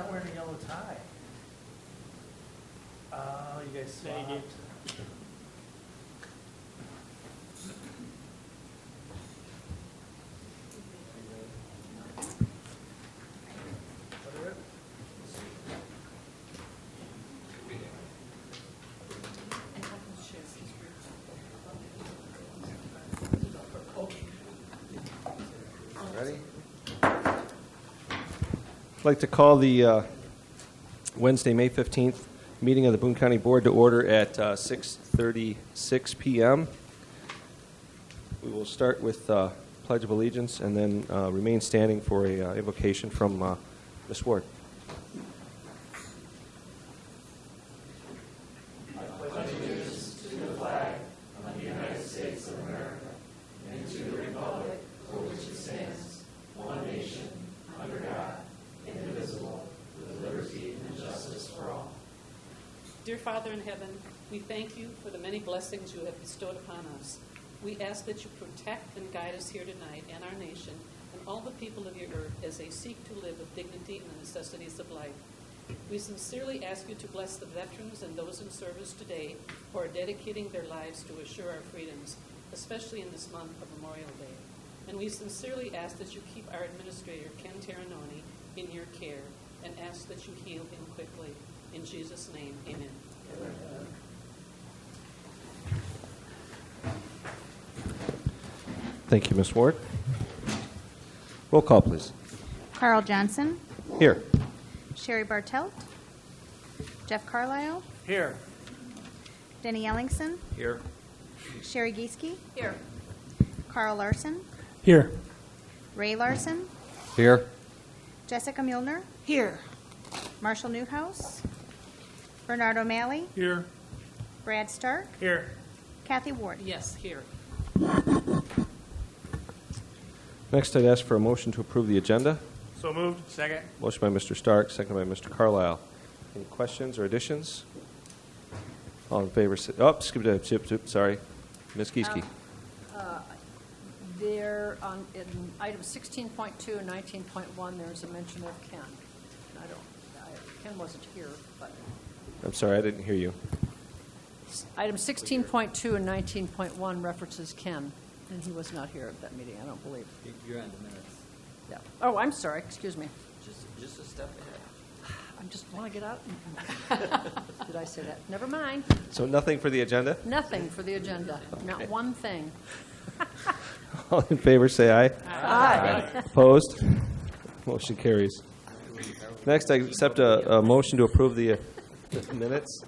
not wearing a yellow tie. Oh, you guys swapped. Ready? I'd like to call the Wednesday, May 15th meeting of the Boone County Board to order at 6:36 p.m. We will start with Pledge of Allegiance and then remain standing for a invocation from Ms. Ward. Dear Father in heaven, we thank you for the many blessings you have bestowed upon us. We ask that you protect and guide us here tonight and our nation and all the people of your earth as they seek to live with dignity and the necessities of life. We sincerely ask you to bless the veterans and those in service today who are dedicating their lives to assure our freedoms, especially in this month of Memorial Day. And we sincerely ask that you keep our administrator, Ken Terranoni, in your care and ask that you heal him quickly. In Jesus' name, amen. Thank you, Ms. Ward. Roll call, please. Carl Johnson, Here. Sherry Bartelt, Jeff Carlisle, Here. Denny Ellingson, Here. Sherry Gieske, Here. Carl Larson, Here. Ray Larson, Here. Jessica Milner, Here. Marshall Newhouse, Bernard O'Malley, Here. Brad Stark, Here. Kathy Ward. Yes, here. Next, I'd ask for a motion to approve the agenda. So moved. Second. Motion by Mr. Stark, second by Mr. Carlisle. Any questions or additions? All in favor, say, sorry. Ms. Gieske. There, in items 16.2 and 19.1, there's a mention of Ken. Ken wasn't here, but I'm sorry, I didn't hear you. item 16.2 and 19.1 references Ken, and he was not here at that meeting, I don't believe. You're on the minutes. Yeah. Oh, I'm sorry, excuse me. Just a step ahead. I just want to get out. Did I say that? Never mind. So nothing for the agenda? Nothing for the agenda. Not one thing. All in favor, say aye. Aye. Opposed? Motion carries. Next, I accept a motion to approve the minutes.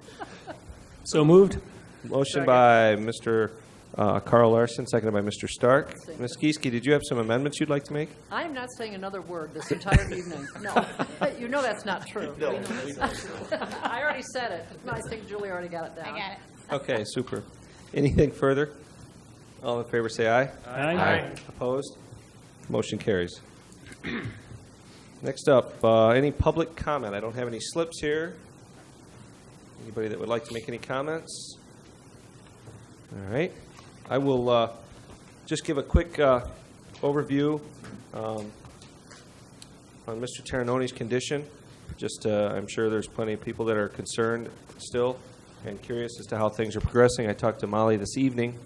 So moved. Motion by Mr. Carl Larson, seconded by Mr. Stark. Ms. Gieske, did you have some amendments you'd like to make? I am not saying another word this entire evening. No. You know that's not true. No. I already said it. I think Julie already got it down. I got it. Okay, super. Anything further? All in favor, say aye. Aye. Opposed? Motion carries. Next up, any public comment? I don't have any slips here. Anybody that would like to make any comments? All right. I will just give a quick overview on Mr. Terranoni's condition. Just, I'm sure there's plenty of people that are concerned still and curious as to how things are progressing. I talked to Molly this evening,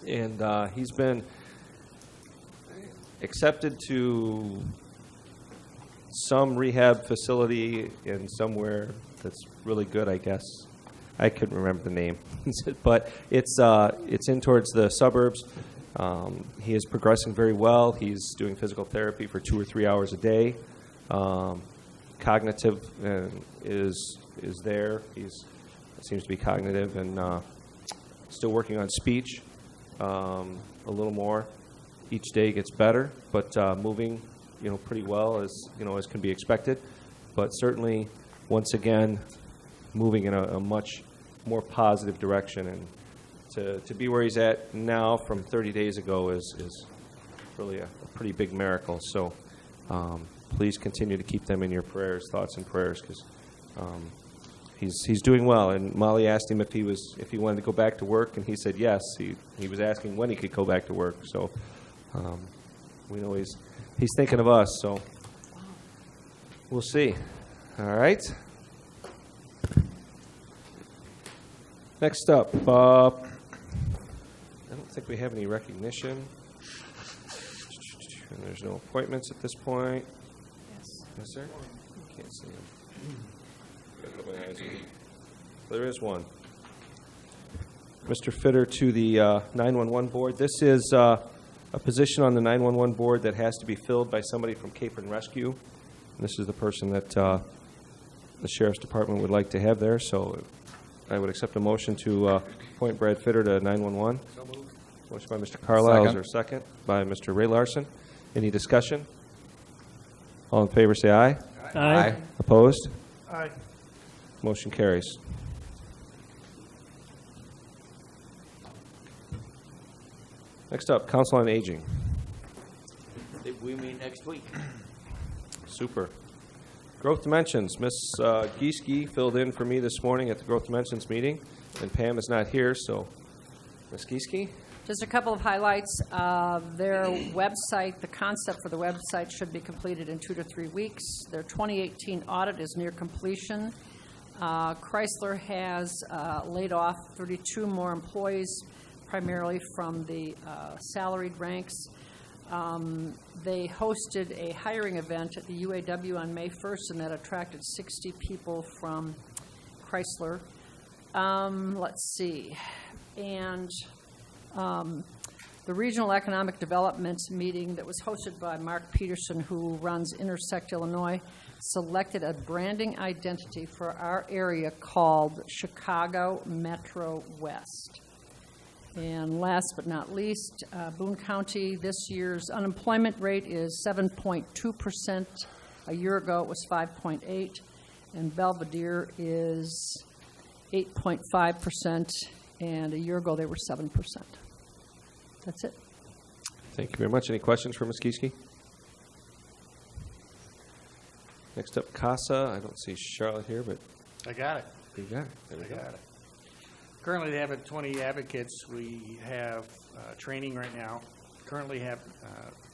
and he's been accepted to some rehab facility in somewhere that's really good, I guess. I couldn't remember the name, but it's in towards the suburbs. He is progressing very well. He's doing physical therapy for 2 or 3 hours a day. Cognitive is there. He seems to be cognitive and still working on speech a little more. Each day gets better, but moving, pretty well as can be expected. But certainly, once again, moving in a much more positive direction, and to be where he's at now from 30 days ago is really a pretty big miracle. So please continue to keep them in your prayers, thoughts and prayers, because he's doing well. And Molly asked him if he wanted to go back to work, and he said yes. He was asking when he could go back to work. So we know he's thinking of us. So we'll see. All right. Next up, I don't think we have any recognition. And there's no appointments at this point. Yes, sir? Can't see him. There is one. Mr. Fitter to the 911 board. This is a position on the 911 board that has to be filled by somebody from Cape and Rescue. And this is the person that the Sheriff's Department would like to have there. So I would accept a motion to appoint Brad Fitter to 911. So moved. Motion by Mr. Carlisle. Is Second. there a second? By Mr. Ray Larson. Any discussion? All in favor, say aye. Aye. Opposed? Aye. Motion carries. Next up, Council on Aging. We meet next week. Super. Growth Dimensions. Ms. Gieske filled in for me this morning at the Growth Dimensions meeting, and Pam is not here, so Ms. Gieske? Just a couple of highlights. Their website, the concept for the website should be completed in 2 to 3 weeks. Their 2018 audit is near completion. Chrysler has laid off 32 more employees, primarily from the salaried ranks. They hosted a hiring event at the UAW on May 1st, and that attracted 60 people from Chrysler. Let's see. And the Regional Economic Development meeting that was hosted by Mark Peterson, who runs Intersect Illinois, selected a branding identity for our area called Chicago Metro West. And last but not least, Boone County, this year's unemployment rate is 7.2%. A year ago, it was 5.8%. And Belvidere is 8.5%. And a year ago, they were 7%. That's it. Thank you very much. Any questions for Ms. Gieske? Next up, CASA. I don't see Charlotte here, but I got it. you got it. There we I go. got it. Currently, they have 20 advocates. We have training right now. Currently have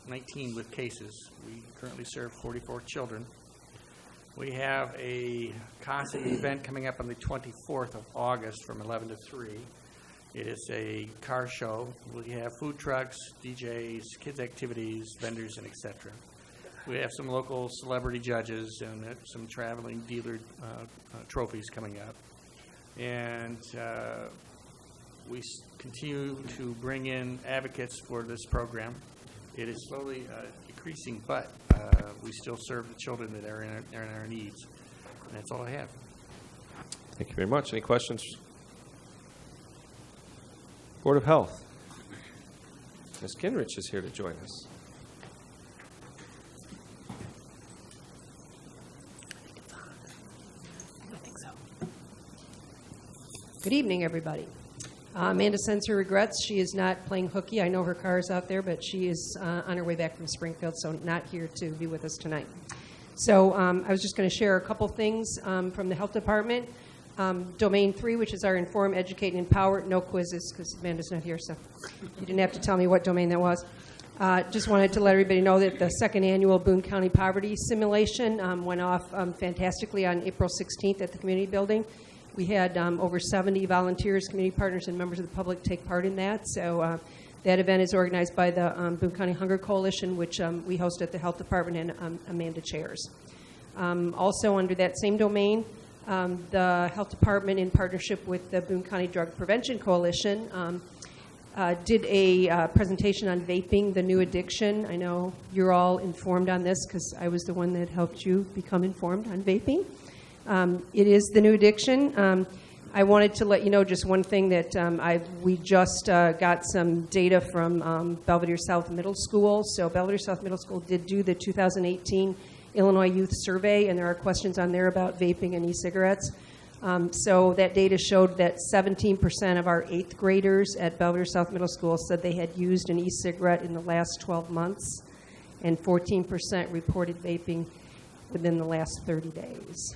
19 with cases. We currently serve 44 children. We have a CASA event coming up on the 24th of August from 11 to 3. It is a car show. We have food trucks, DJs, kids' activities, vendors, and etc. We have some local celebrity judges and some traveling dealer trophies coming up. And we continue to bring in advocates for this program. It is slowly decreasing, but we still serve the children that are in our needs. And that's all I have. Thank you very much. Any questions? Board of Health. Ms. Kinrich is here to join us. Good evening, everybody. Amanda sends her regrets. She is not playing hooky. I know her car is out there, but she is on her way back from Springfield, so not here to be with us tonight. So I was just going to share a couple things from the Health Department. Domain 3, which is our Inform, Educate, and Empower. No quizzes, because Amanda's not here, so you didn't have to tell me what domain that was. Just wanted to let everybody know that the second annual Boone County Poverty Simulation went off fantastically on April 16th at the community building. We had over 70 volunteers, community partners, and members of the public take part in that. So that event is organized by the Boone County Hunger Coalition, which we host at the Health Department, and Amanda chairs. Also under that same domain, the Health Department, in partnership with the Boone County Drug Prevention Coalition, did a presentation on vaping, the new addiction. I know you're all informed on this because I was the one that helped you become informed on vaping. It is the new addiction. I wanted to let you know just one thing that we just got some data from Belvidere South Middle School. So Belvidere South Middle School did do the 2018 Illinois Youth Survey, and there are questions on there about vaping and e-cigarettes. So that data showed that 17% of our 8th graders at Belvidere South Middle School said they had used an e-cigarette in the last 12 months, and 14% reported vaping within the last 30 days.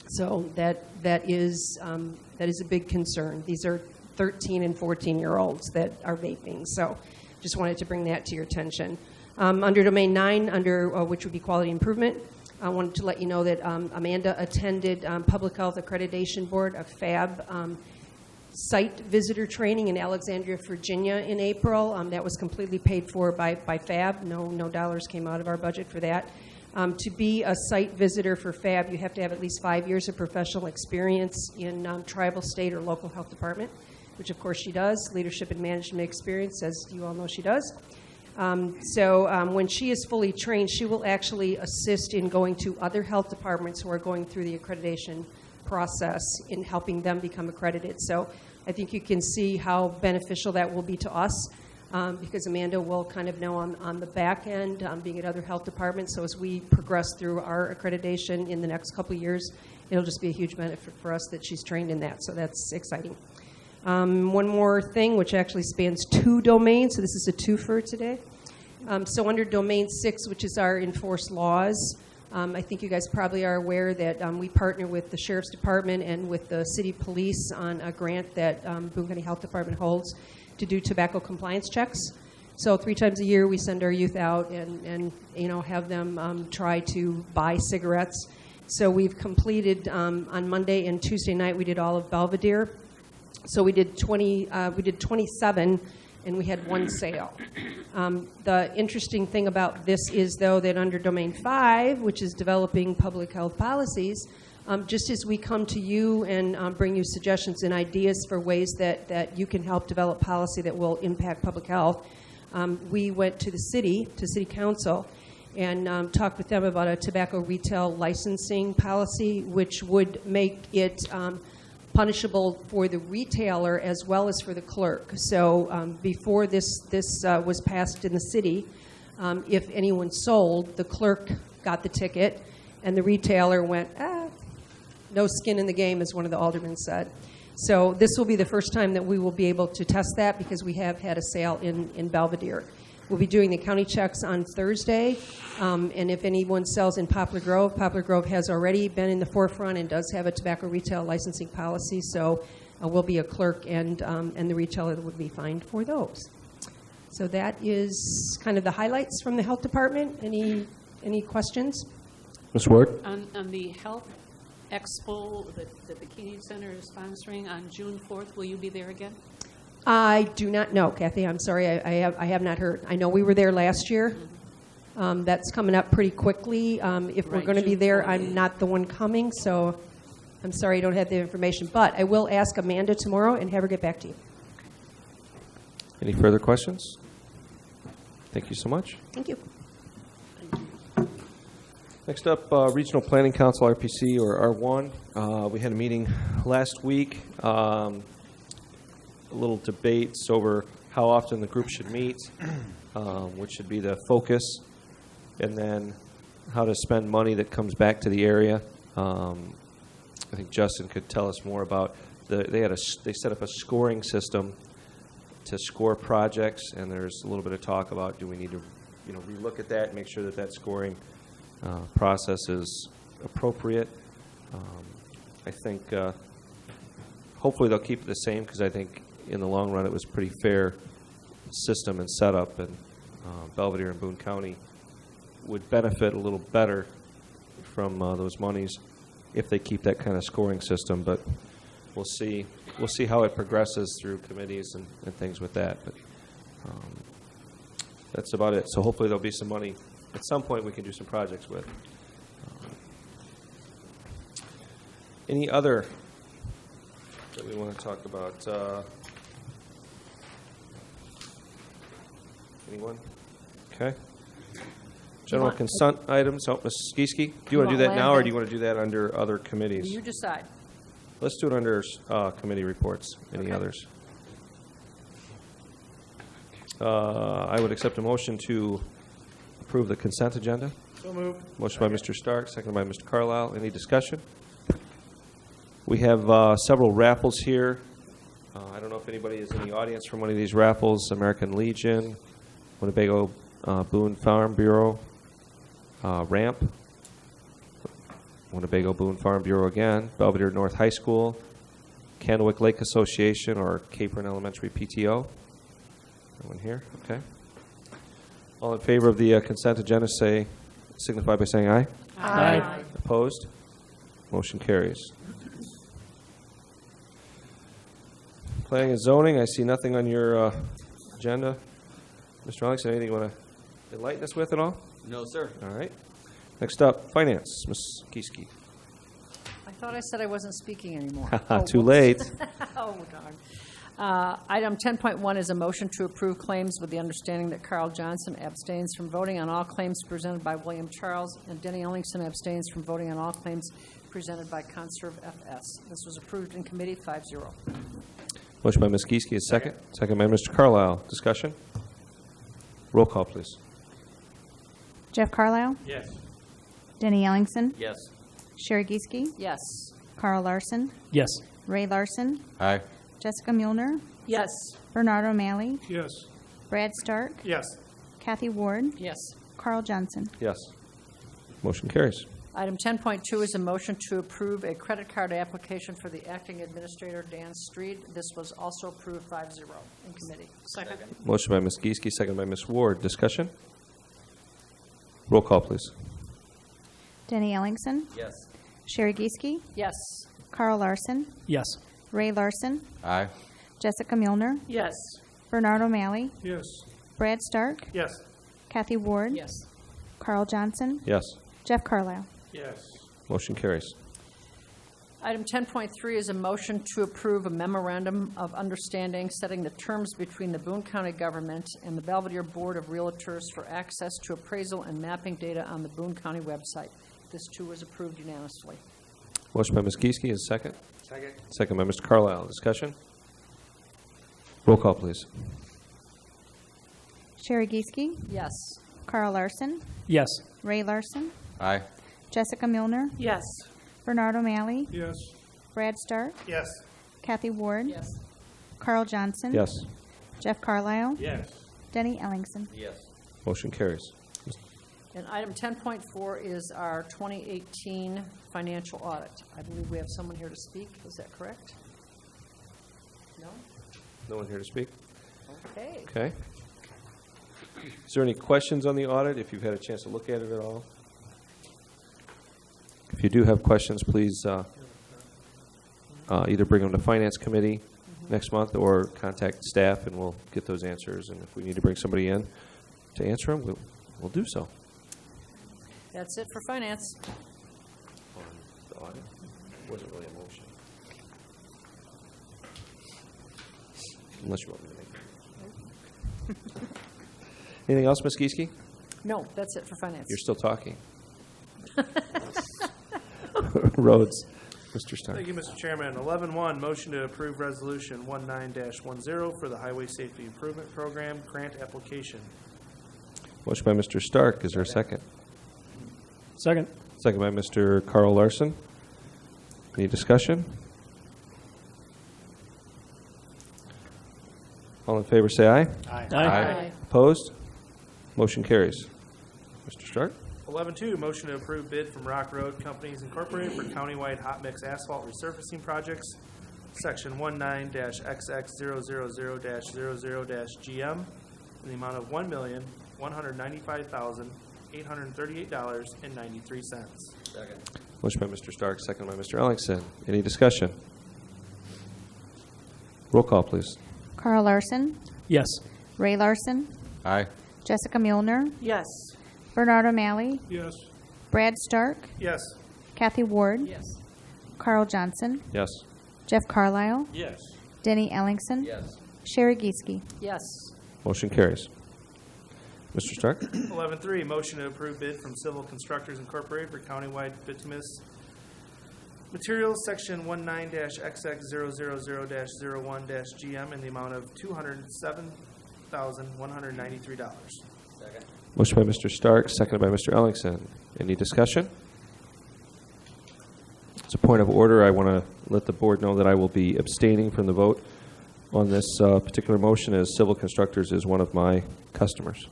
So that is a big concern. These are 13 and 14-year-olds that are vaping. So just wanted to bring that to your attention. Under Domain 9, which would be quality improvement, I wanted to let you know that Amanda attended Public Health Accreditation Board, a FAB site visitor training in Alexandria, Virginia in April. That was completely paid for by FAB. No dollars came out of our budget for that. To be a site visitor for FAB, you have to have at least 5 years of professional experience in tribal, state, or local health department, which of course she does. Leadership and management experience, as you all know she does. When she is fully trained, she will actually assist in going to other health departments who are going through the accreditation process in helping them become accredited. So I think you can see how beneficial that will be to us because Amanda will kind of know on the back end, being at other health departments. So as we progress through our accreditation in the next couple of years, it'll just be a huge benefit for us that she's trained in that. So that's exciting. One more thing, which actually spans 2 domains, so this is a twofer today. So under Domain 6, which is our enforced laws, I think you guys probably are aware that we partner with the Sheriff's Department and with the City Police on a grant that Boone County Health Department holds to do tobacco compliance checks. So 3 times a year we send our youth out and have them try to buy cigarettes. So we've completed on Monday and Tuesday night we did all of Belvidere. So we did 27, and we had 1 sale. The interesting thing about this is, though, that under Domain 5, which is developing public health policies, just as we come to you and bring you suggestions and ideas for ways that you can help develop policy that will impact public health, we went to the city council, and talked with them about a tobacco retail licensing policy, which would make it punishable for the retailer as well as for the clerk. So before this was passed in the city, if anyone sold, the clerk got the ticket, and the retailer went, no skin in the game, as one of the aldermen said. So this will be the first time that we will be able to test that because we have had a sale in Belvidere. We'll be doing the county checks on Thursday, and if anyone sells in Poplar Grove has already been in the forefront and does have a tobacco retail licensing policy, so we'll be a clerk and the retailer would be fined for those. So that is kind of the highlights from the health department. Any questions? Ms. Ward? On the Health Expo that the Bikini Center is sponsoring on June 4th, will you be there again? I do not know, Kathy. I'm sorry. I have not heard. I know we were there last year. That's coming up pretty quickly. If we're going to be there, I'm not the one coming, so I'm sorry I don't have the information. But I will ask Amanda tomorrow and have her get back to you. Any further questions? Thank you so much. Thank you. Next up, Regional Planning Council, RPC, or R1. We had a meeting last week. A little debates over how often the group should meet, which should be the focus, and then how to spend money that comes back to the area. I think Justin could tell us more about they set up a scoring system to score projects, and there's a little bit of talk about do we need to relook at that and make sure that scoring process is appropriate. I think hopefully they'll keep it the same because I think in the long run it was a pretty fair system and setup, and Belvidere and Boone County would benefit a little better from those monies if they keep that kind of scoring system. But we'll see how it progresses through committees and things with that. But that's about it. So hopefully there'll be some money at some point we can do some projects with. Any other that we want to talk about? Anyone? Okay. General consent items. Oh, Ms. Skieski, do you want to do that now, or do you want to do that under other committees? You decide. Let's do it under committee reports. Any others? I would accept a motion to approve the consent agenda. So moved. Motion by Mr. Stark, seconded by Mr. Carlisle. Any discussion? We have several raffles here. I don't know if anybody is in the audience from one of these raffles. American Legion, Winnebago Boone Farm Bureau, Ramp, Winnebago Boone Farm Bureau again, Belvidere North High School, Candlewick Lake Association, or Capron Elementary PTO. Anyone here? Okay. All in favor of the consent agenda, signify by saying aye. Aye. Opposed? Motion carries. Planning and zoning, I see nothing on your agenda. Mr. Alex, anything you want to enlighten us with at all? No, sir. All right. Next up, finance, Ms. Kieske. I thought I said I wasn't speaking anymore. Too whoops. late. Oh, darn. Item 10.1 is a motion to approve claims with the understanding that Carl Johnson abstains from voting on all claims presented by William Charles, and Denny Ellingson abstains from voting on all claims presented by Conserv FS. This was approved in committee 5-0. Motion by Ms. Kieske is second. Second by Mr. Carlisle. Discussion? Roll call, please. Jeff Carlisle. Yes. Denny Ellingson. Yes. Sherry Geeske. Yes. Carl Larson. Yes. Ray Larson. Aye. Jessica Muehlner. Yes. Bernard O'Malley. Yes. Brad Stark. Yes. Kathy Ward. Yes. Carl Johnson. Yes. Motion carries. Item 10.2 is a motion to approve a credit card application for the acting administrator, Dan Street. This was also approved 5-0 in committee. Second. Motion by Ms. Kieske, second by Ms. Ward. Discussion? Roll call, please. Denny Ellingson. Yes. Sherry Geeske. Yes. Carl Larson. Yes. Ray Larson. Aye. Jessica Muehlner. Yes. Bernard O'Malley. Yes. Brad Stark. Yes. Kathy Ward. Yes. Carl Johnson. Yes. Jeff Carlisle. Yes. Motion carries. Item 10.3 is a motion to approve a memorandum of understanding setting the terms between the Boone County government and the Belvidere Board of Realtors for access to appraisal and mapping data on the Boone County website. This, too, was approved unanimously. Motion by Ms. Kieske is second. Second. Second by Mr. Carlisle. Discussion? Roll call, please. Sherry Geeske. Yes. Carl Larson. Yes. Ray Larson. Aye. Jessica Muehlner. Yes. Bernard O'Malley. Yes. Brad Stark. Yes. Kathy Ward. Yes. Carl Johnson. Yes. Jeff Carlisle. Yes. Denny Ellingson. Yes. Motion carries. And item 10.4 is our 2018 financial audit. I believe we have someone here to speak. Is that correct? No? No one here to speak? Okay. Okay. Is there any questions on the audit, if you've had a chance to look at it at all? If you do have questions, please either bring them to Finance Committee next month or contact staff, and we'll get those answers. And if we need to bring somebody in to answer them, we'll do so. That's it for finance. On the audit, wasn't really a motion. Unless you want me to make it. Anything else, Ms. Kieske? No, that's it for finance. You're still talking. Roads, Mr. Stark. Thank you, Mr. Chairman. 11.1, motion to approve Resolution 19-10 for the Highway Safety Improvement Program grant application. Motion by Mr. Stark. Is there a second? Second. Second by Mr. Carl Larson. Any discussion? All in favor, say aye. Aye. Opposed? Motion carries. Mr. Stark? 11.2, motion to approve bid from Rock Road Companies Incorporated for countywide hot mix asphalt resurfacing projects, Section 19-XX000-00-GM, in the amount of $1,195,838.93. Second. Motion by Mr. Stark, second by Mr. Ellingson. Any discussion? Roll call, please. Carl Larson. Yes. Ray Larson. Aye. Jessica Muehlner. Yes. Bernard O'Malley. Yes. Brad Stark. Yes. Kathy Ward. Yes. Carl Johnson. Yes. Jeff Carlisle. Yes. Denny Ellingson. Yes. Sherry Geeske. Yes. Motion carries. Mr. Stark? 11.3, motion to approve bid from Civil Constructors Incorporated for countywide bituminous materials, Section 19-XX000-01-GM, in the amount of $207,193. Second. Motion by Mr. Stark, seconded by Mr. Ellingson. Any discussion? As a point of order, I want to let the board know that I will be abstaining from the vote on this particular motion, as Civil Constructors is one of my customers.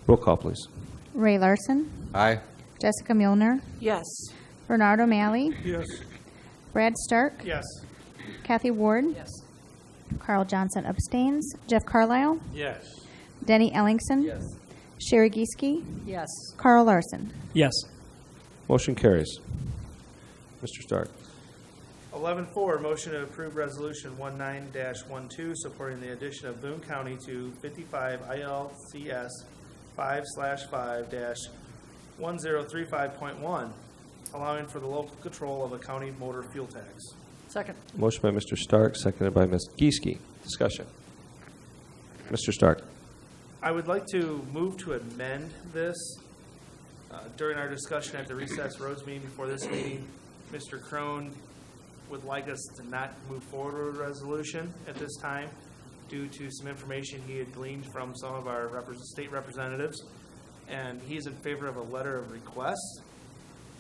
Roll call, please. Ray Larson. Aye. Jessica Muehlner. Yes. Bernard O'Malley. Yes. Brad Stark. Yes. Kathy Ward. Yes. Carl Johnson abstains. Jeff Carlisle. Yes. Denny Ellingson. Yes. Sherry Geeske, Yes. Carl Larson. Yes. Motion carries. Mr. Stark. 11.4, motion to approve resolution 19-12, supporting the addition of Boone County to 55 ILCS 5/5-1035.1, allowing for the local control of a county motor fuel tax. Second. Motion by Mr. Stark, seconded by Ms. Geeske. Discussion. Mr. Stark. I would like to move to amend this. During our discussion at the recess roads meeting before this meeting, Mr. Crone would like us to not move forward with a resolution at this time due to some information he had gleaned from some of our state representatives. And he's in favor of a letter of request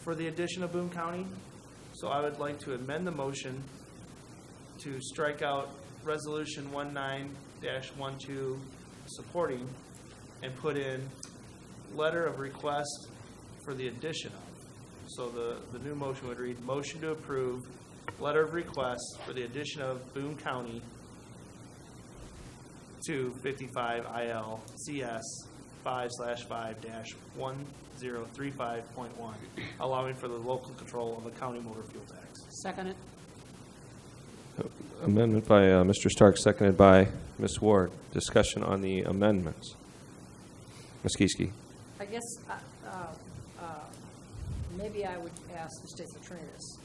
for the addition of Boone County. So I would like to amend the motion to strike out resolution 19-12 supporting and put in letter of request for the addition of. So the new motion would read, motion to approve letter of request for the addition of Boone County to 55 ILCS 5/5-1035.1, allowing for the local control of a county motor fuel tax. Second it. Amendment by Mr. Stark, seconded by Ms. Ward. Discussion on the amendments. Ms. Geeske. I guess maybe I would ask the state's attorney this.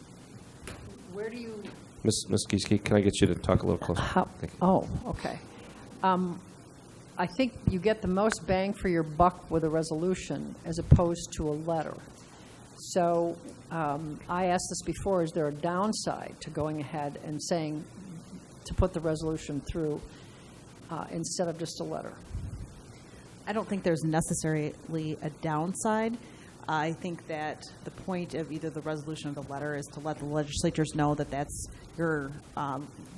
Where do you... Ms. Geeske, can I get you to talk a little closer? Thank you. Oh, okay. I think you get the most bang for your buck with a resolution as opposed to a letter. So I asked this before, is there a downside to going ahead and saying to put the resolution through instead of just a letter? I don't think there's necessarily a downside. I think that the point of either the resolution or the letter is to let the legislators know that that's your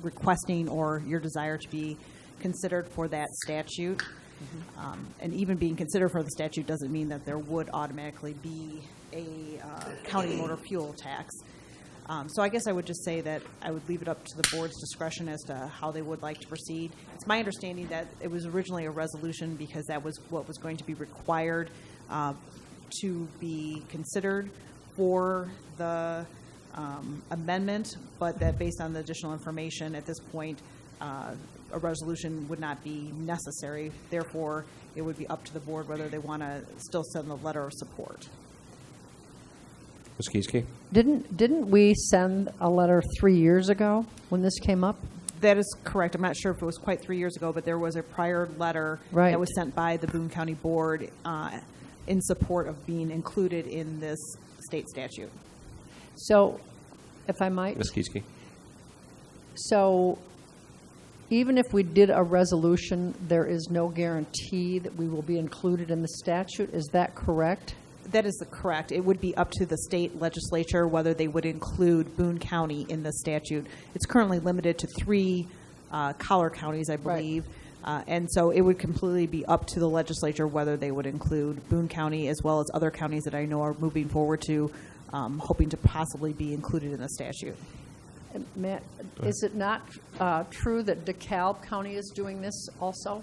requesting or your desire to be considered for that statute. And even being considered for the statute doesn't mean that there would automatically be a county motor fuel tax. So I guess I would just say that I would leave it up to the board's discretion as to how they would like to proceed. It's my understanding that it was originally a resolution because that was what was going to be required to be considered for the amendment, but that based on the additional information at this point, a resolution would not be necessary. Therefore, it would be up to the board whether they want to still send the letter of support. Ms. Geeske. Didn't we send a letter 3 years ago when this came up? That is correct. I'm not sure if it was quite 3 years ago, but there was a prior letter Right. that was sent by the Boone County Board in support of being included in this state statute. So, if I might. Ms. Geeske. So, even if we did a resolution, there is no guarantee that we will be included in the statute. Is that correct? That is correct. It would be up to the state legislature whether they would include Boone County in the statute. It's currently limited to 3 collar counties, I believe. And so it would completely be up to the legislature whether they would include Boone County as well as other counties that I know are moving forward to hoping to possibly be included in the statute. Matt, is it not true that DeKalb County is doing this also?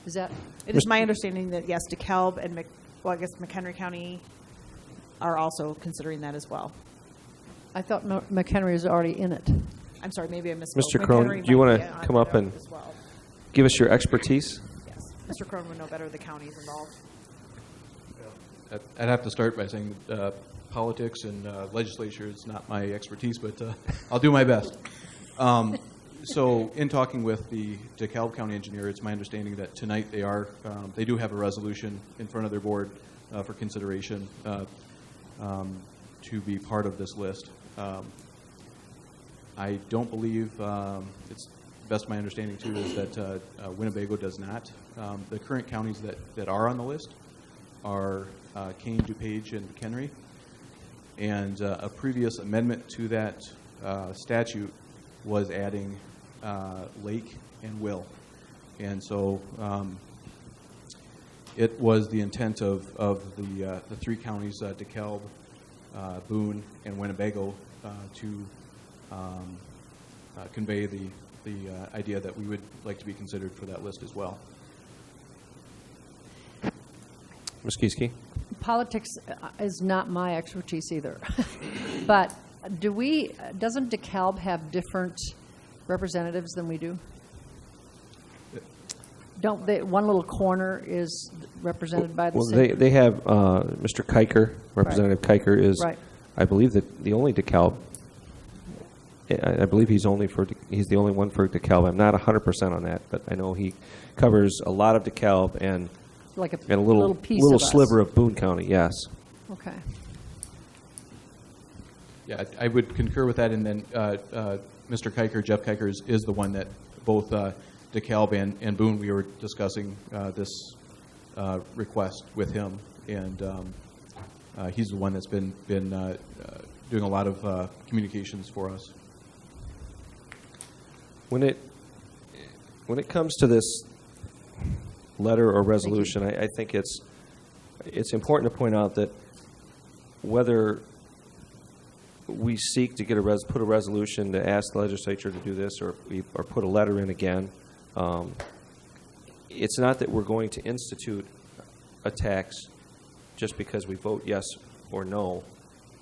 Is that? It is my understanding that, yes, DeKalb and McHenry County are also considering that as well. I thought McHenry is already in it. I'm sorry, maybe I misspoke. Mr. Crone, McHenry do you might want be to on come that up and as well. give us your expertise? Yes, Mr. Crone would know better the counties involved. I'd have to start by saying politics and legislature is not my expertise, but I'll do my best. So in talking with the DeKalb County engineer, it's my understanding that tonight they do have a resolution in front of their board for consideration to be part of this list. I don't believe, it's best my understanding too, is that Winnebago does not. The current counties that are on the list are Kane, DuPage, and McHenry. And a previous amendment to that statute was adding Lake and Will. And so it was the intent of the 3 counties, DeKalb, Boone, and Winnebago, to convey the idea that we would like to be considered for that list as well. Ms. Kieske? Politics is not my expertise either. But doesn't DeKalb have different representatives than we do? Don't they, one little corner is represented by the Well, same? they have Mr. Kiker, Representative Kiker is, Right. I believe, the only DeKalb. I believe he's the only one for DeKalb. I'm not 100% on that, but I know he covers a lot of DeKalb and Like a little piece little of us. sliver of Boone County. Yes. Okay. Yeah, I would concur with that. And then Mr. Kiker, Jeff Kiker, is the one that both DeKalb and Boone, we were discussing this request with him. And he's the one that's been doing a lot of communications for us. When it comes to this letter or resolution, I think it's important to point out that whether we seek to get put a resolution to ask the legislature to do this, or put a letter in again, it's not that we're going to institute a tax just because we vote yes or no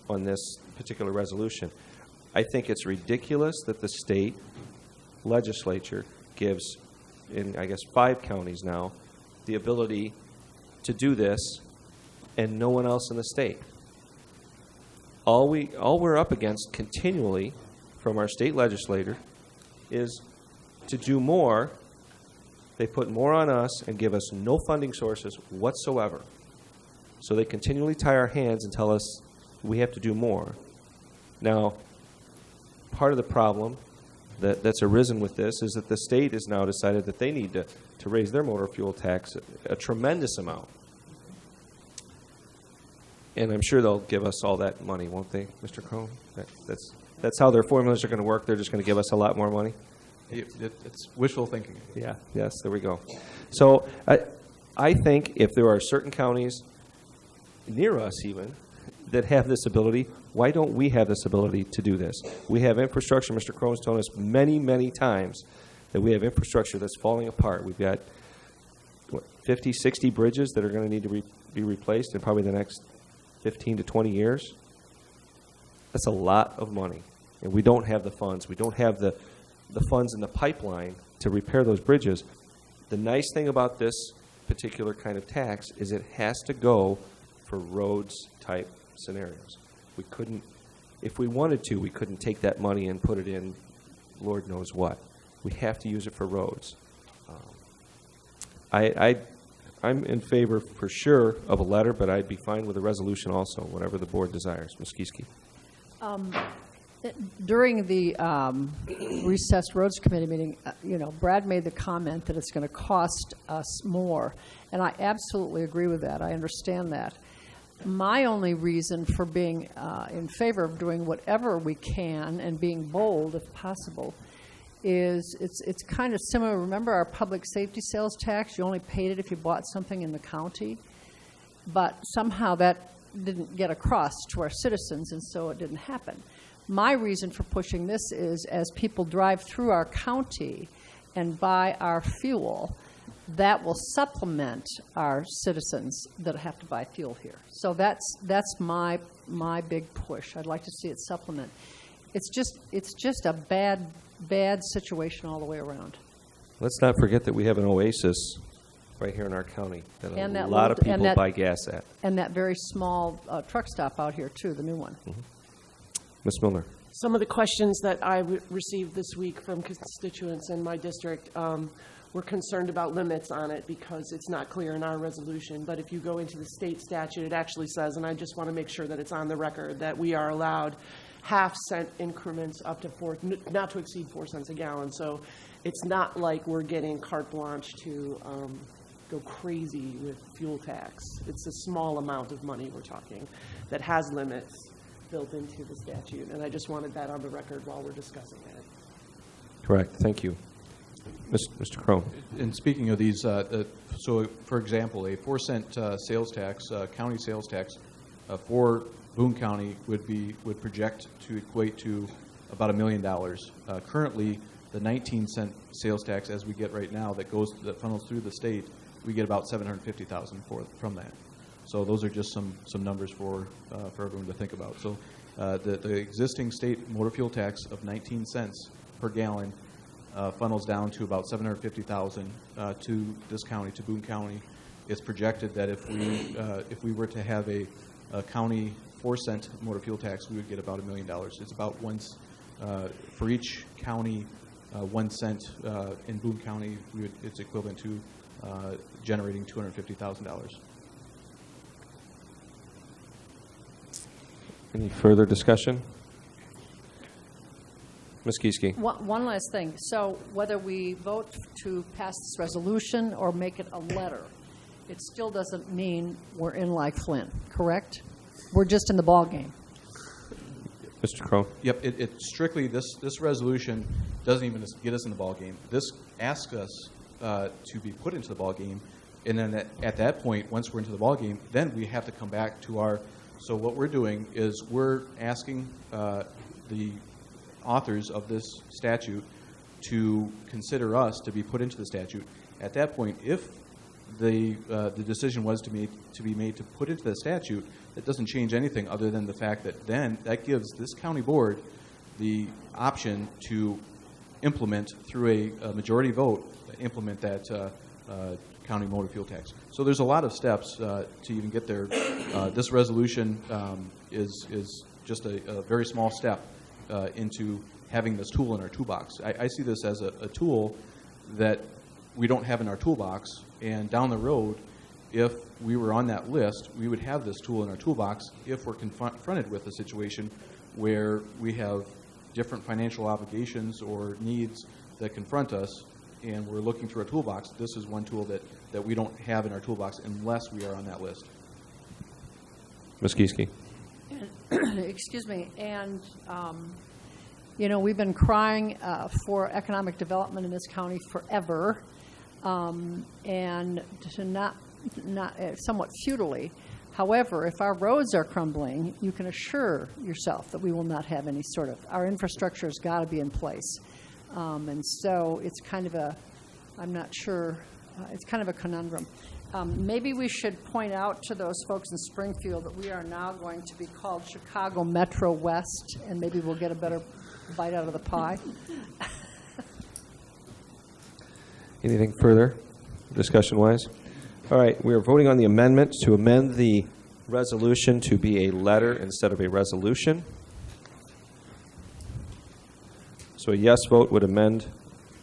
on this particular resolution. I think it's ridiculous that the state legislature gives, in I guess 5 counties now, the ability to do this, and no one else in the state. All we're up against continually from our state legislator is to do more. They put more on us and give us no funding sources whatsoever. So they continually tie our hands and tell us we have to do more. Now, part of the problem that's arisen with this is that the state has now decided that they need to raise their motor fuel tax a tremendous amount. And I'm sure they'll give us all that money, won't they, Mr. Crone? That's how their formulas are going to work. They're just going to give us a lot more money? It's wishful thinking. Yeah, yes, there we go. So I think if there are certain counties near us even that have this ability, why don't we have this ability to do this? We have infrastructure. Mr. Crone's told us many, many times that we have infrastructure that's falling apart. We've got, 50, 60 bridges that are going to need to be replaced in probably the next 15 to 20 years. That's a lot of money. And we don't have the funds. We don't have the funds in the pipeline to repair those bridges. The nice thing about this particular kind of tax is it has to go for roads type scenarios. We couldn't, if we wanted to, we couldn't take that money and put it in Lord knows what. We have to use it for roads. I'm in favor for sure of a letter, but I'd be fine with a resolution also, whatever the board desires. Ms. Kieske. During the recessed roads committee meeting, Brad made the comment that it's going to cost us more, and I absolutely agree with that. I understand that. My only reason for being in favor of doing whatever we can and being bold, if possible, is it's kind of similar. Remember our public safety sales tax? You only paid it if you bought something in the county, but somehow that didn't get across to our citizens, and so it didn't happen. My reason for pushing this is as people drive through our county and buy our fuel, that will supplement our citizens that have to buy fuel here. So that's my big push. I'd like to see it supplement. It's just a bad situation all the way around. Let's not forget that we have an oasis right here in our county that a lot of people buy gas at. And that very small truck stop out here, too, the new one. Mm-hmm. Ms. Milner. Some of the questions that I received this week from constituents in my district were concerned about limits on it because it's not clear in our resolution. But if you go into the state statute, it actually says, and I just want to make sure that it's on the record, that we are allowed half-cent increments up to not to exceed 4 cents a gallon. So it's not like we're getting carte blanche to go crazy with fuel tax. It's a small amount of money we're talking that has limits built into the statute, and I just wanted that on the record while we're discussing it. Correct. Thank you. Mr. Crone. And speaking of these, so for example, a 4 cent sales tax, county sales tax for Boone County would project to equate to about $1 million. Currently, the 19 cent sales tax, as we get right now, that funnels through the state, we get about $750,000 from that. So those are just some numbers for everyone to think about. So the existing state motor fuel tax of 19 cents per gallon funnels down to about $750,000 to this county, to Boone County. It's projected that if we were to have a county 4-cent motor fuel tax, we would get about $1 million. It's about once for each county 1 cent in Boone County. It's equivalent to generating $250,000. Any further discussion? Ms. Kieske. One last thing. So whether we vote to pass this resolution or make it a letter, it still doesn't mean we're in like Flynn, correct? We're just in the ballgame. Mr. Crow. Yep, it strictly, this resolution doesn't even get us in the ballgame. This asks us to be put into the ballgame, and then at that point, once we're into the ballgame, then we have to come back to our, so what we're doing is we're asking the authors of this statute to consider us to be put into the statute. At that point, if the decision was to be made to put into the statute, it doesn't change anything other than the fact that then that gives this county board the option to implement through a majority vote, implement that county motor fuel tax. So there's a lot of steps to even get there. This resolution is just a very small step into having this tool in our toolbox. I see this as a tool that we don't have in our toolbox, and down the road, if we were on that list, we would have this tool in our toolbox if we're confronted with a situation where we have different financial obligations or needs that confront us, and we're looking through our toolbox. This is one tool that we don't have in our toolbox unless we are on that list. Ms. Kieske. Excuse me. And, we've been crying for economic development in this county forever, and to not somewhat futilely. However, if our roads are crumbling, you can assure yourself that we will not have any sort of, our infrastructure has got to be in place. And so it's kind of I'm not sure, it's kind of a conundrum. Maybe we should point out to those folks in Springfield that we are now going to be called Chicago Metro West, and maybe we'll get a better bite out of the pie. Anything further, discussion-wise? All right, we are voting on the amendment to amend the resolution to be a letter instead of a resolution. So a yes vote would amend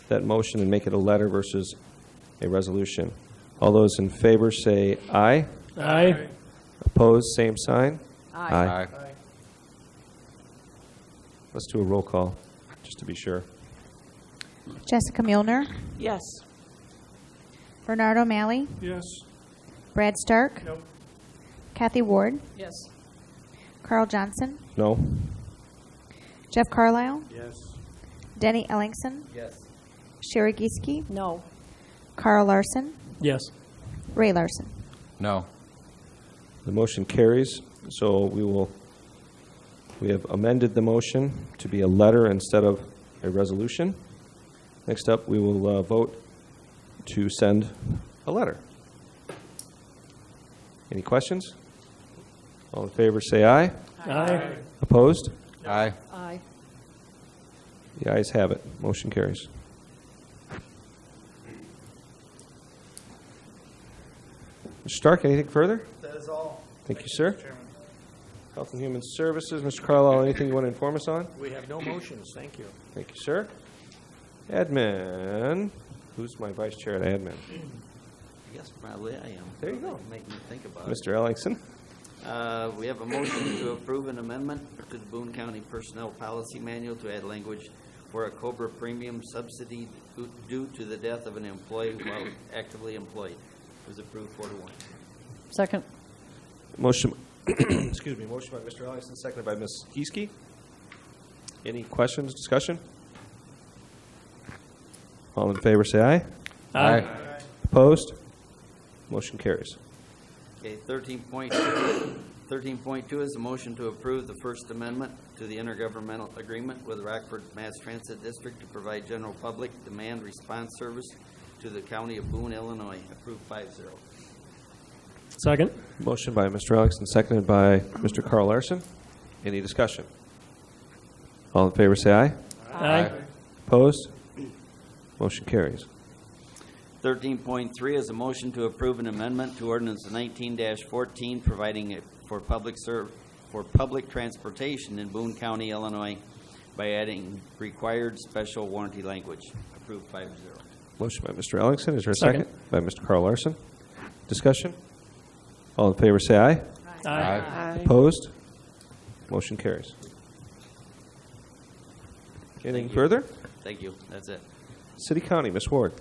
that motion and make it a letter versus a resolution. All those in favor say aye. Aye. Opposed, same sign. Aye. Let's do a roll call, just to be sure. Jessica Milner, Yes. Bernard O'Malley, Yes. Brad Stark, Nope. Kathy Ward, Yes. Carl Johnson, No? Jeff Carlisle, Yes. Denny Ellingson, Yes. Sherry Gieske, No. Carl Larson, Yes. Ray Larson. No. The motion carries, so we have amended the motion to be a letter instead of a resolution. Next up, we will vote to send a letter. Any questions? All in favor say aye. Aye. Opposed? Aye. Aye. The ayes have it. Motion carries. Mr. Stark, anything further? That is all. Thank you, sir. Mr. Chairman. Health and Human Services, Mr. Carlisle, anything you want to inform us on? We have no motions. Thank you. Thank you, sir. Admin. Who's my vice chair at admin? I guess probably I am. There you go. Make me think about it. Mr. Ellingson. We have a motion to approve an amendment to the Boone County Personnel Policy Manual to add language for a COBRA premium subsidy due to the death of an employee while actively employed. It was approved 4-1. Second. Motion, excuse me, motion by Mr. Ellingson, seconded by Ms. Kieske. Any questions, discussion? All in favor, say aye. Aye. Opposed? Motion carries. Okay, 13.2 is a motion to approve the First Amendment to the intergovernmental agreement with Rockford Mass Transit District to provide general public demand response service to the county of Boone, Illinois. Approved 5-0. Second. Motion by Mr. Ellingson, seconded by Mr. Carl Larson. Any discussion? All in favor, say aye. Aye. Opposed? Motion carries. 13.3 is a motion to approve an amendment to ordinance 19-14, providing for public transportation in Boone County, Illinois, by adding required special warranty language. Approved 5-0. Motion by Mr. Ellingson. Is there a Second. second? By Mr. Carl Larson. Discussion? All in favor, say aye. Aye. Opposed? Motion carries. Anything further? Thank you. That's it. City County, Ms. Ward.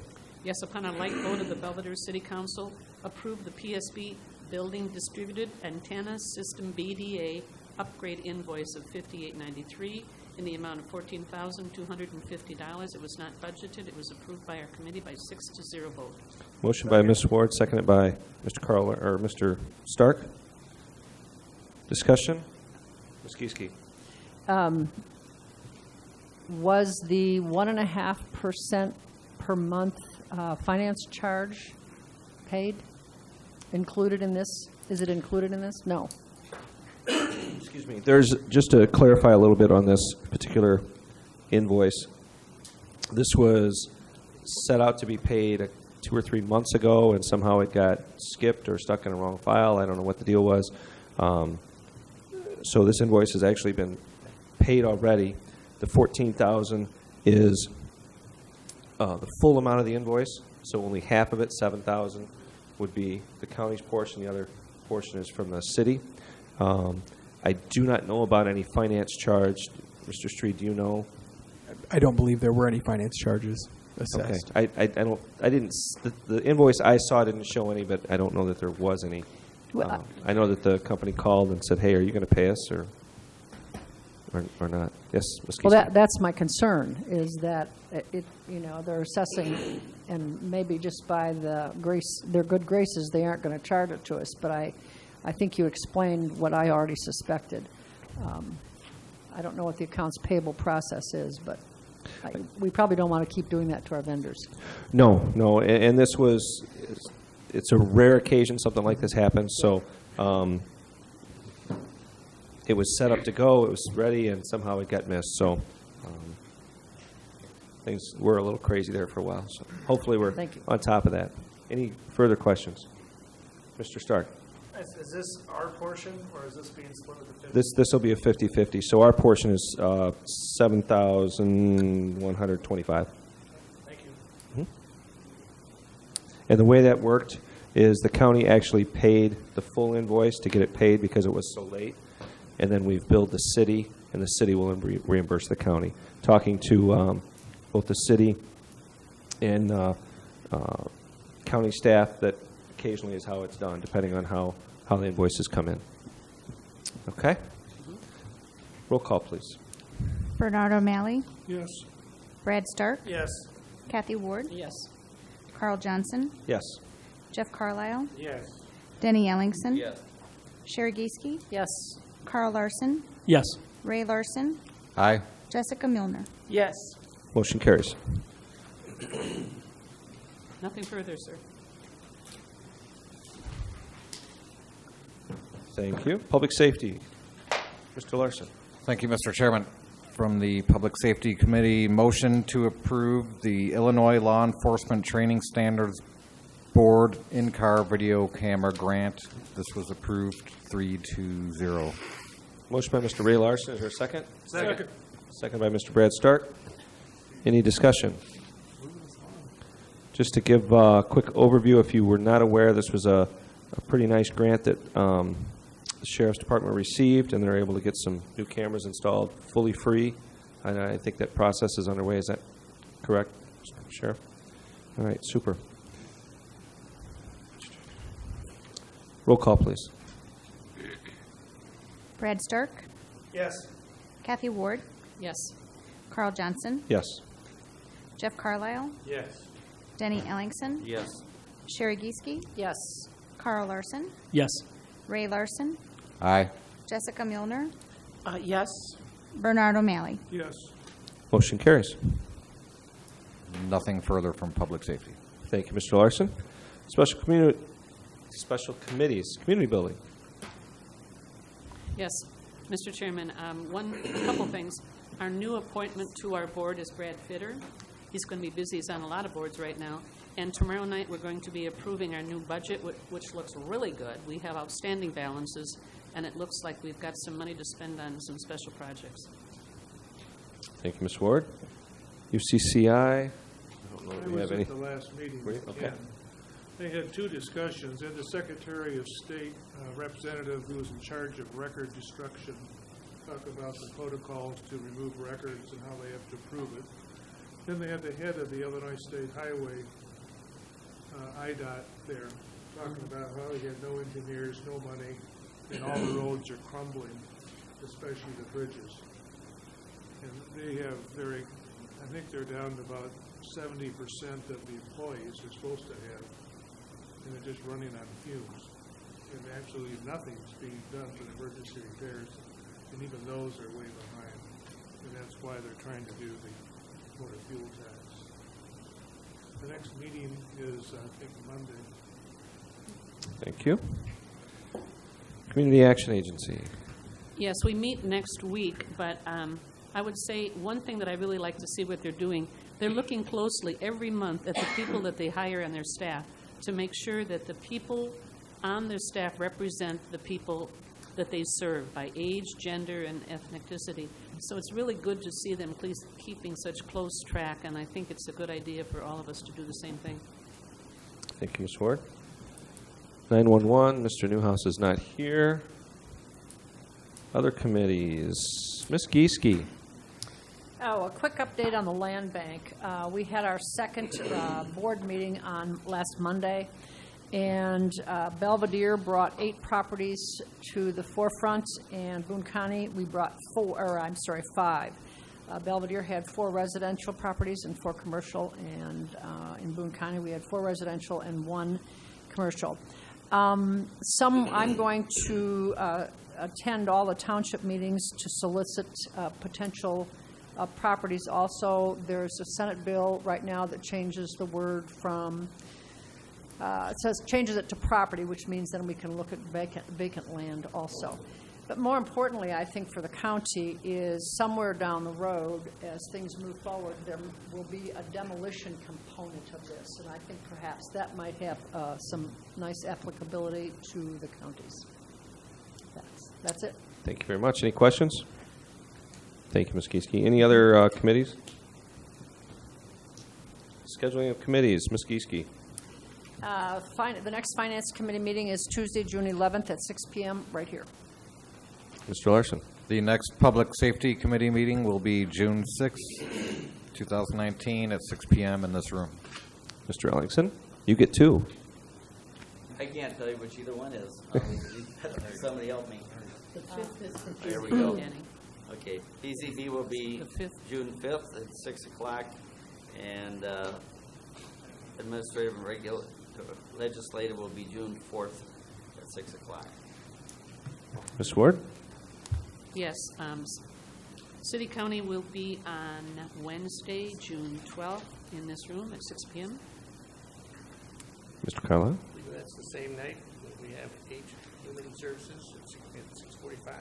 Yes, upon a light vote of the Belvidere City Council, approve the PSB Building Distributed Antenna System BDA upgrade invoice of $58.93 in the amount of $14,250. It was not budgeted. It was approved by our committee by 6-0 vote. Motion by Ms. Ward, seconded by Mr. Carl or Mr. Stark. Discussion? Ms. Kieske. Was the 1.5% per month finance charge paid, included in this? Is it included in this? No. Excuse me. There's, just to clarify a little bit on this particular invoice, this was set out to be paid 2 or 3 months ago, and somehow it got skipped or stuck in a wrong file. I don't know what the deal was. So this invoice has actually been paid already. The $14,000 is the full amount of the invoice, so only half of it, $7,000, would be the county's portion. The other portion is from the city. I do not know about any finance charge. Mr. Street, do you know? I don't believe there were any finance charges assessed. Okay. I didn't. The invoice I saw didn't show any, but I don't know that there was any. Well, I know that the company called and said, "Hey, are you going to pay us or not?" Yes, Ms. Well, Kieske. that's my concern, is that they're assessing, and maybe just by their good graces, they aren't going to charge it to us. But I think you explained what I already suspected. I don't know what the accounts payable process is, but we probably don't want to keep doing that to our vendors. No, and this was, it's a rare occasion something like this happens, so it was set up to go, it was ready, and somehow it got missed, so things were a little crazy there for a while, so hopefully we're Thank you. on top of that. Any further questions? Mr. Stark. Is this our portion, or is this being split with the 50? This will be a 50-50, so our portion is $7,125. Thank you. And the way that worked is the county actually paid the full invoice to get it paid because it was so late, and then we've billed the city, and the city will reimburse the county. Talking to both the city and county staff, that occasionally is how it's done, depending on how the invoices come in. Okay? Roll call, please. Bernard O'Malley, Yes. Brad Stark, Yes. Kathy Ward, Yes. Carl Johnson, Yes. Jeff Carlisle, Yes. Denny Ellingson, Yes. Sherry Gieske, Yes. Carl Larson, Yes. Ray Larson, Aye. Jessica Milner. Yes. Motion carries. Nothing further, sir. Thank you. Public safety. Mr. Larson. Thank you, Mr. Chairman. From the Public Safety Committee, motion to approve the Illinois Law Enforcement Training Standards Board in-car video camera grant. This was approved 3-0. Motion by Mr. Ray Larson. Is there a second? Second. Second by Mr. Brad Stark. Any discussion? Just to give a quick overview, if you were not aware, this was a pretty nice grant that the Sheriff's Department received, and they're able to get some new cameras installed fully free. And I think that process is underway. Is that correct, Sheriff? All right, super. Roll call, please. Brad Stark, Yes. Kathy Ward, Yes. Carl Johnson, Yes. Jeff Carlisle, Yes. Denny Ellingson, Yes. Sherry Gieske, Yes. Carl Larson, Yes. Ray Larson, Aye. Jessica Milner, Yes. Bernard O'Malley. Yes. Motion carries. Nothing further from Public Safety. Thank you, Mr. Larson. Special committees, community building. Yes, Mr. Chairman, a couple things. Our new appointment to our board is Brad Fitter. He's going to be busy. He's on a lot of boards right now. And tomorrow night, we're going to be approving our new budget, which looks really good. We have outstanding balances, and it looks like we've got some money to spend on some special projects. Thank you, Ms. Ward. UCCI, I don't know if you I have was any. at the last meeting Were you? with Okay. Ken. They had two discussions, and the Secretary of State representative who was in charge of record destruction talked about the protocols to remove records and how they have to prove it. Then they had the head of the Illinois State Highway, IDOT there, talking about how they had no engineers, no money, and all the roads are crumbling, especially the bridges. And they have I think they're down to about 70% of the employees they're supposed to have, and they're just running on fumes. And absolutely nothing's being done for the emergency repairs, and even those are way behind. And that's why they're trying to do the motor fuel tax. The next meeting is, I think, Monday. Thank you. Community Action Agency. Yes, we meet next week, but I would say one thing that I really like to see what they're doing, they're looking closely every month at the people that they hire and their staff to make sure that the people on their staff represent the people that they serve by age, gender, and ethnicity. So it's really good to see them keeping such close track, and I think it's a good idea for all of us to do the same thing. Thank you, Ms. Ward. 911, Mr. Newhouse is not here. Other committees. Ms. Gieske. Oh, a quick update on the land bank. We had our second board meeting on last Monday, and Belvidere brought 8 properties to the forefront, and Boone County, we brought 5. Belvidere had 4 residential properties and 4 commercial, and in Boone County, we had 4 residential and 1 commercial. I'm going to attend all the township meetings to solicit potential properties. Also, there's a Senate bill right now that changes the word from, changes it to property, which means then we can look at vacant land also. But more importantly, I think for the county is somewhere down the road, as things move forward, there will be a demolition component of this, and I think perhaps that might have some nice applicability to the counties. That's it. Thank you very much. Any questions? Thank you, Ms. Gieske. Any other committees? Scheduling of committees, Ms. Gieske. The next Finance Committee meeting is Tuesday, June 11th at 6 p.m. right here. Mr. Larson. The next Public Safety Committee meeting will be June 6, 2019 at 6 p.m. in this room. Mr. Ellingson, you get 2. I can't tell you which either one is. Somebody help me. The 5th is for There we PCB, go. Danny. Okay, PCB will be The 5th. June 5th at 6 o'clock, and administrative and legislative will be June 4th at 6 o'clock. Ms. Ward. Yes, City County will be on Wednesday, June 12th, in this room at 6 p.m. Mr. Carlisle. I believe that's the same night that we have Human Services at 6:45.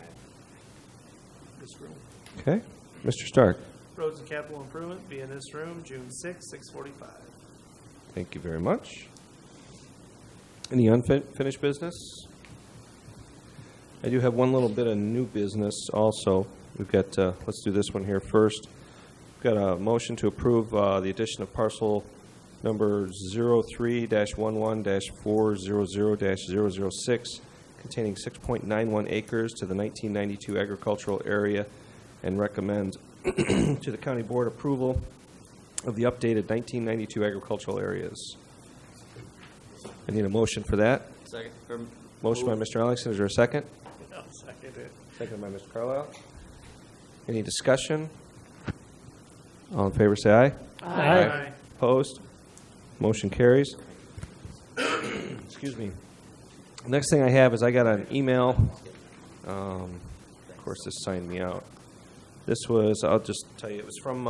This room. Okay. Mr. Stark. Roads and Capital Improvement be in this room, June 6, 6:45. Thank you very much. Any unfinished business? I do have one little bit of new business also. We've got, let's do this one here first. We've got a motion to approve the addition of parcel number 03-11-400-006, containing 6.91 acres to the 1992 agricultural area, and recommend to the County Board approval of the updated 1992 agricultural areas. I need a motion for that. Second. Motion by Mr. Ellingson. Is there a second? I'll second it. Second by Mr. Carlisle. Any discussion? All in favor, say aye. Aye. Opposed? Motion carries. Excuse me. Next thing I have is I got an email. Of course, this signed me out. This was, I'll just tell you, it was from,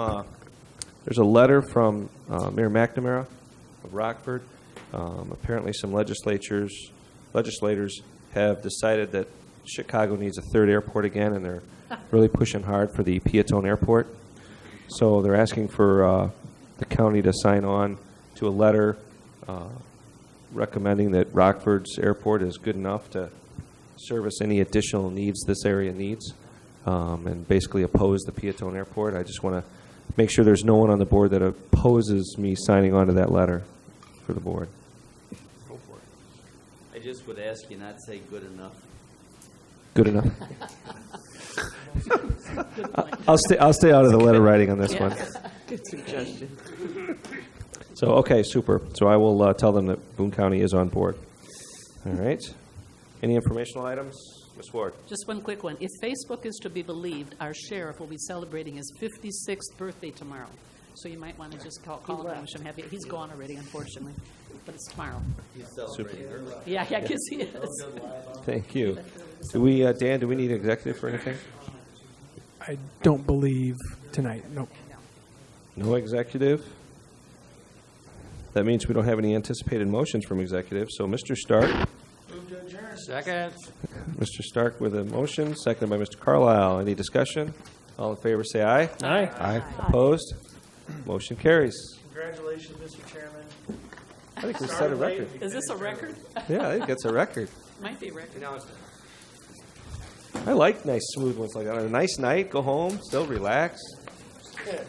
there's a letter from Mayor McNamara of Rockford. Apparently some legislators legislators have decided that Chicago needs a third airport again, and they're really pushing hard for the Piatone Airport. So they're asking for the county to sign on to a letter recommending that Rockford's airport is good enough to service any additional needs this area needs, and basically oppose the Piatone Airport. I just want to make sure there's no one on the board that opposes me signing on to that letter for the board. Go for it. I just would ask you not say good enough. Good enough. I'll stay out of the letter writing on this one. Good suggestion. So, okay, super. So I will tell them that Boone County is on board. All right. Any informational items? Ms. Ward? Just one quick one. If Facebook is to be believed, our sheriff will be celebrating his 56th birthday tomorrow. So you might want to just call him and wish him happy. He's gone already, unfortunately, but it's tomorrow. He's celebrating early. Yeah, I guess he is. Thank you. Do we, Dan, do we need executive for anything? I don't believe tonight. Nope. No executive? That means we don't have any anticipated motions from executive. So, Mr. Stark. Move to adjourn. Second. Mr. Stark with a motion, seconded by Mr. Carlisle. Any discussion? All in favor, say aye. Aye. Aye. Opposed? Motion carries. Congratulations, Mr. Chairman. I think we set a record. Is this a record? Yeah, I think that's a record. Might be a record. I like nice, smooth ones like that. On a nice night, go home, still relax. Good.